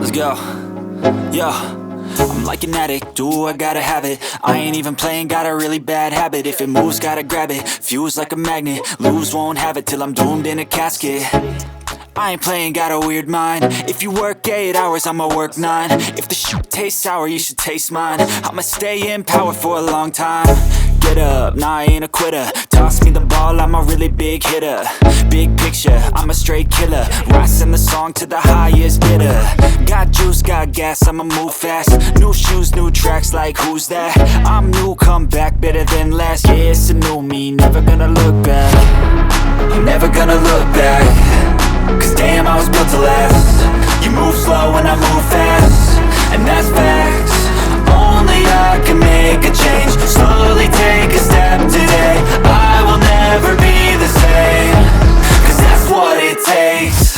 Let's go. Yo, I'm like an addict, do I gotta have it. I ain't even playing, got a really bad habit. If it moves, gotta grab it, fuse like a magnet. Lose, won't have it till I'm doomed in a casket. I ain't playing, got a weird mind. If you work 8 hours, I'ma work 9. If the shoot tastes sour, you should taste mine. I'ma stay in power for a long time. Get up, nah, I ain't a quitter. Toss me the ball, I'm a really big hitter. Big picture, I'm a straight killer. Rising the song to the highest bidder. Got juice, got gas, I'ma move fast. New shoes, new tracks, like who's that? I'm new, come back, better than last. Yeah, it's a new me, never gonna look back. I'm never gonna look back. Cause damn, I was built to last. You move slow and I move fast, and that's facts. Only I can make a change. Slowly take a step today. I will never be the same. Cause that's what it takes.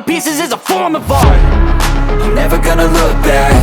Pieces is a form of art. I'm never gonna look back.